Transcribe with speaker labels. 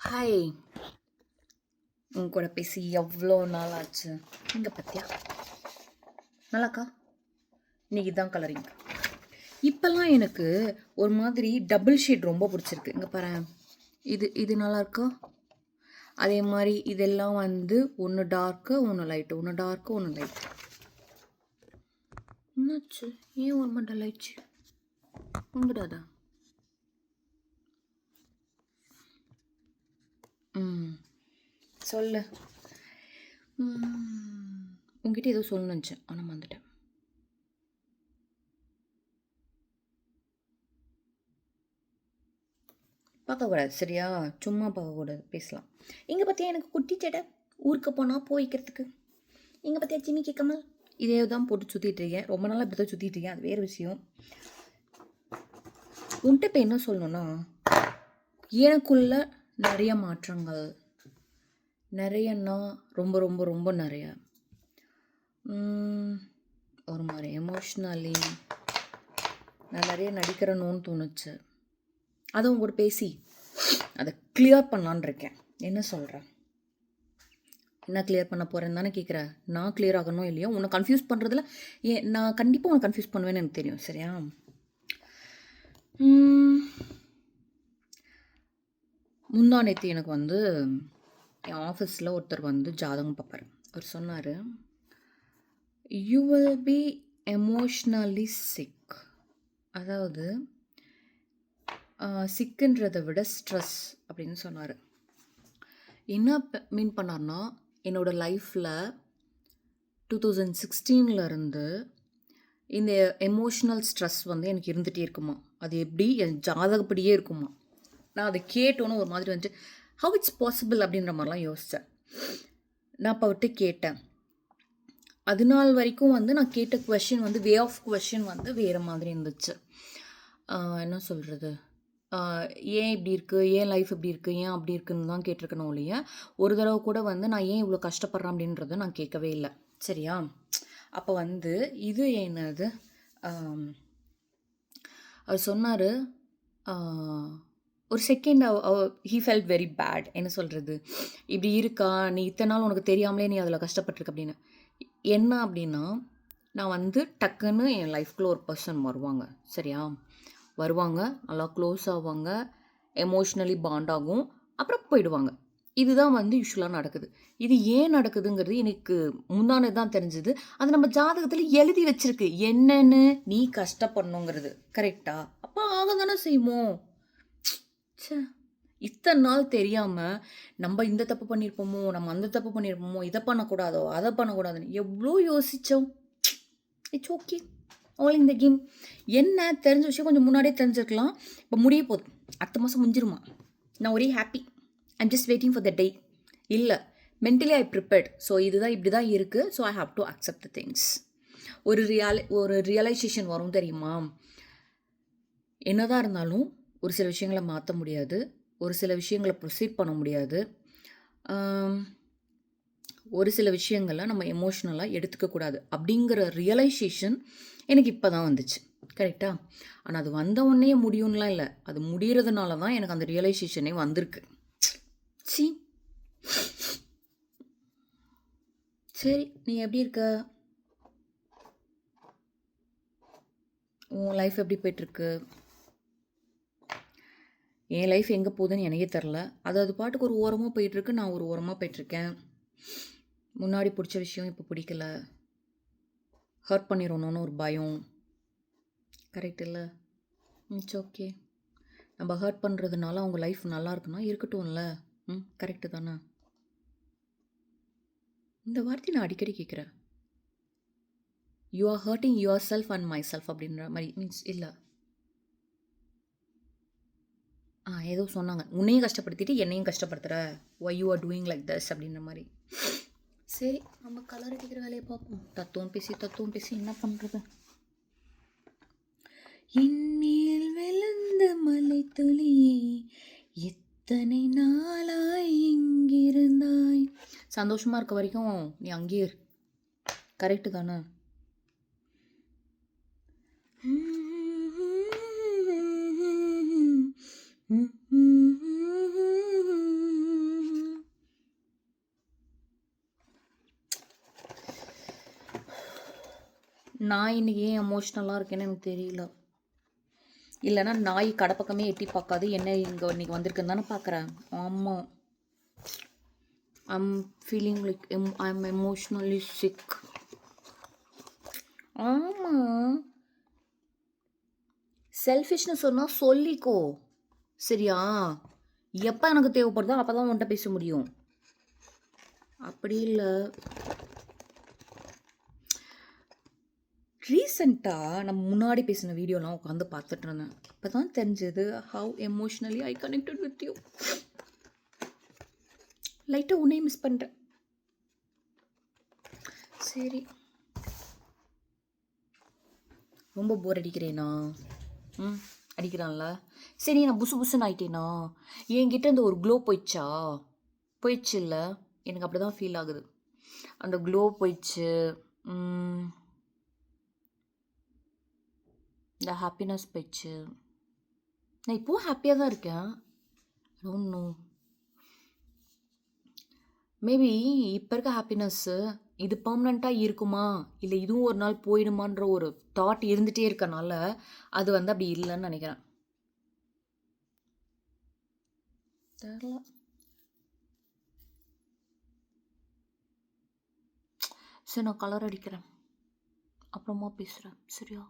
Speaker 1: Hi. உங்க கூட பேசி எவ்வளோ நாள் ஆச்சு. இங்கே பார்த்தியா நல்லாக்கா. இன்னைக்கு தான் கலரிங். இப்போல்லாம் எனக்கு ஒரு மாதிரி டபுள் ஷேட் ரொம்ப பிடிச்சிருக்கு. இங்கே பாரு, இது இது நல்லா இருக்கா. அதே மாதிரி இதெல்லாம் வந்து ஒன்று டார்க்கு ஒன்று லைட்டு, ஒன்று டார்க்கு ஒன்று லைட்டு. என்னாச்சு? ஏன் ஒரு மாதிரி டல் ஆயிடுச்சு? உங்கடாதா? சொல்லு. உங்ககிட்ட ஏதோ சொல்லணும்னு நினச்சேன், ஆனால் வந்துட்டேன். பார்க்கக்கூடாது சரியா? சும்மா பார்க்கக்கூடாது, பேசலாம். இங்கே பார்த்தியா எனக்கு குட்டி சட்டை ஊருக்கு போனால் போய்க்கிறதுக்கு. இங்கே பார்த்தியா ஜிமிக்கி கமல். இதே தான் போட்டு சுற்றிட்டு இருக்கேன். ரொம்ப நாளாக இப்படி தான் சுற்றிட்டு இருக்கேன். அது வேறு விஷயம். உன்கிட்ட இப்போ என்ன சொல்லணும்னா, எனக்குள்ள நிறைய மாற்றங்கள், நிறையன்னா ரொம்ப ரொம்ப ரொம்ப நிறைய. ஒரு மாதிரி எமோஷ்னலி நான் நிறைய நடிக்கிறேன்னு தோணுச்சு. அதை உங்கள்கூட பேசி அதை கிளியர் பண்ணலான் இருக்கேன். என்ன சொல்கிறேன்? என்ன கிளியர் பண்ண போகிறேன்னு தானே கேட்குற? நான் கிளியர் ஆகணும் இல்லையோ? உன்னை கன்ஃபியூஸ் பண்ணுறதுல நான் கண்டிப்பாக உன்னை கன்ஃபியூஸ் பண்ணுவேன்னு எனக்கு தெரியும் சரியா? முந்தா நேற்று எனக்கு வந்து என் ஆஃபீஸில் ஒருத்தர் வந்து ஜாதகம் பார்ப்பார். அவர் சொன்னார், you will be emotionally sick. அதாவது சிக்குன்றதை விட ஸ்ட்ரெஸ் அப்படின்னு சொன்னார். என்ன மீன் பண்ணார்னா, என்னோடய லைஃப்பில் 2016 இருந்து இந்த எமோஷ்னல் ஸ்ட்ரெஸ் வந்து எனக்கு இருந்துகிட்டே இருக்குமா. அது எப்படி என் ஜாதகப்படியே இருக்குமா. நான் அதை கேட்டோன்னு ஒரு மாதிரி வந்துட்டு ஹவ் இட்ஸ் பாசிபிள் அப்படின்ற மாதிரிலாம் யோசித்தேன். நான் இப்போ அவர்கிட்ட கேட்டேன். அது நாள் வரைக்கும் வந்து நான் கேட்ட கொஷின் வந்து வே ஆஃப் கொஷின் வந்து வேறு மாதிரி இருந்துச்சு. என்ன சொல்கிறது, ஏன் இப்படி இருக்குது, ஏன் லைஃப் இப்படி இருக்குது, ஏன் அப்படி இருக்குன்னு தான் கேட்டிருக்கணும் இல்லையா? ஒரு தடவை கூட வந்து நான் ஏன் இவ்வளோ கஷ்டப்படுறேன் அப்படின்றத நான் கேட்கவே இல்லை சரியா? அப்போ வந்து இது என்னது, அவர் சொன்னார், ஒரு second he felt very bad. என்ன சொல்கிறது, இப்படி இருக்கா, நீ இத்தனை நாள் உனக்கு தெரியாமலே நீ அதில் கஷ்டப்பட்டுருக்க அப்படின்னு. என்ன அப்படின்னா, நான் வந்து டக்குன்னு என் லைஃப்குள்ளே ஒரு பர்சன் வருவாங்க சரியா? வருவாங்க, நல்லா க்ளோஸ் ஆவாங்க, எமோஷ்னலி பாண்ட் ஆகும், அப்புறம் போயிடுவாங்க. இதுதான் வந்து யூஸ்வலாக நடக்குது. இது ஏன் நடக்குதுங்கிறது எனக்கு முன்னாடி தான் தெரிஞ்சுது. அது நம்ம ஜாதகத்தில் எழுதி வச்சிருக்கு என்னன்னு நீ கஷ்டப்படணுங்கிறது. கரெக்டா? அப்போ ஆக தானே செய்வோம். இத்தனை நாள் தெரியாமல் நம்ம இந்த தப்பு பண்ணியிருப்போமோ, நம்ம அந்த தப்பு பண்ணியிருப்போமோ, இதை பண்ணக்கூடாதோ அதை பண்ணக்கூடாதுன்னு எவ்வளோ யோசித்தோம். It's okay, all in the game. என்ன தெரிஞ்ச விஷயம் கொஞ்சம் முன்னாடியே தெரிஞ்சிருக்கலாம். இப்போ முடிய போகுது, அடுத்த மாதம் முடிஞ்சிருமா. நான் ஒரே happy. I'm just waiting for the day. இல்லை, மென்டலி ஐ ப்ரிப்பேர்ட். ஸோ இதுதான் இப்படி தான் இருக்குது. So I have to accept the things. ஒரு ரியலைசேஷன் வரும் தெரியுமா. என்னதான் இருந்தாலும் ஒரு சில விஷயங்களை மாற்ற முடியாது, ஒரு சில விஷயங்களை ப்ரொசீட் பண்ண முடியாது, ஒரு சில விஷயங்களை நம்ம எமோஷ்னலாக எடுத்துக்கக்கூடாது அப்படிங்கிற ரியலைசேஷன் எனக்கு இப்போ தான் வந்துச்சு. கரெக்டாக? ஆனால் அது வந்த உடனே முடியும்லாம் இல்லை, அது முடிகிறதுனால தான் எனக்கு அந்த ரியலைசேஷனே வந்திருக்கு. சரி, நீ எப்படி இருக்க? உன் லைஃப் எப்படி போய்ட்டுருக்கு? என் லைஃப் எங்கே போகுதுன்னு எனக்கே தெரில. அது பாட்டுக்கு ஒரு ஓரமாக போயிட்டுருக்கு, நான் ஒரு ஓரமாக போயிட்டுருக்கேன். முன்னாடி பிடிச்ச விஷயம் இப்போ பிடிக்கல, ஹர்ட் பண்ணிடணும்னு ஒரு பயம். கரெக்ட் இல்லை? It's okay. நம்ம ஹர்ட் பண்ணுறதுனால அவங்க லைஃப் நல்லா இருக்குன்னா இருக்கட்டும்ல. கரெக்டு தானே? இந்த வார்த்தை நான் அடிக்கடி கேட்குறேன். You are hurting yourself and myself அப்படின்ற மாதிரி மீன்ஸ் இல்லை. ஏதோ சொன்னாங்க, உன்னையும் கஷ்டப்படுத்திட்டு என்னையும் கஷ்டப்படுத்துகிற, why you are doing like this அப்படின்ற மாதிரி. சரி, நம்ம கலர் அடிக்கிற வேலையை பார்ப்போம். தத்துவம் பேசி என்ன பண்ணுறது. என்மேல் விழுந்த மலை துளியே எத்தனை நாளாய் எங்கிருந்தாய். சந்தோஷமாக இருக்க வரைக்கும் நீ அங்கேயே இரு. கரெக்டு தானே? நான் இன்னைக்கு ஏன் எமோஷ்னலாக இருக்கேன்னு எனக்கு தெரியல. இல்லைன்னா நாய் கடை பக்கமே எட்டி பார்க்காது, என்ன இங்கே இன்னைக்கு வந்திருக்குன்னு தானே பார்க்குறேன். ஆமாம், I'm feeling like I'm emotionally sick. ஆமாம், செல்ஃபிஷ்னு சொன்னால் சொல்லிக்கோ, சரியா? எப்போ எனக்கு தேவைப்படுதோ அப்போ தான் உன்கிட்ட பேச முடியும். அப்படி இல்லை. ரீசெண்டாக நம்ம முன்னாடி பேசின வீடியோலாம் உட்காந்து பார்த்துட்டு இருந்தேன். இப்போ தான் தெரிஞ்சது how emotionally I connected with you. லைட்டாக உன்னையும் மிஸ் பண்ணுறேன். சரி, ரொம்ப போர் அடிக்கிறேனா? அடிக்கிறான்ல. சரி, நான் புசு புசுன்னு ஆயிட்டேனா? என்கிட்ட இந்த ஒரு க்ளோ போயிடுச்சு இல்லை? எனக்கு அப்படி தான் ஃபீல் ஆகுது. அந்த க்ளோ போயிடுச்சு. இந்த ஹாப்பினஸ் போயிடுச்சு. நான் இப்போவும் ஹாப்பியாக தான் இருக்கேன். டோன்ட் நோ, மேபி இப்போ இருக்க ஹாப்பினஸ்ஸு இது பர்மனெண்ட்டாக இருக்குமா, இல்லை இதுவும் ஒரு நாள் போயிடுமான்ற ஒரு தாட் இருந்துகிட்டே இருக்கனால அது வந்து அப்படி இல்லைன்னு நினைக்கிறேன். தெரியல. சரி, நான் கலர் அடிக்கிறேன், அப்புறமா பேசுகிறேன், சரியா?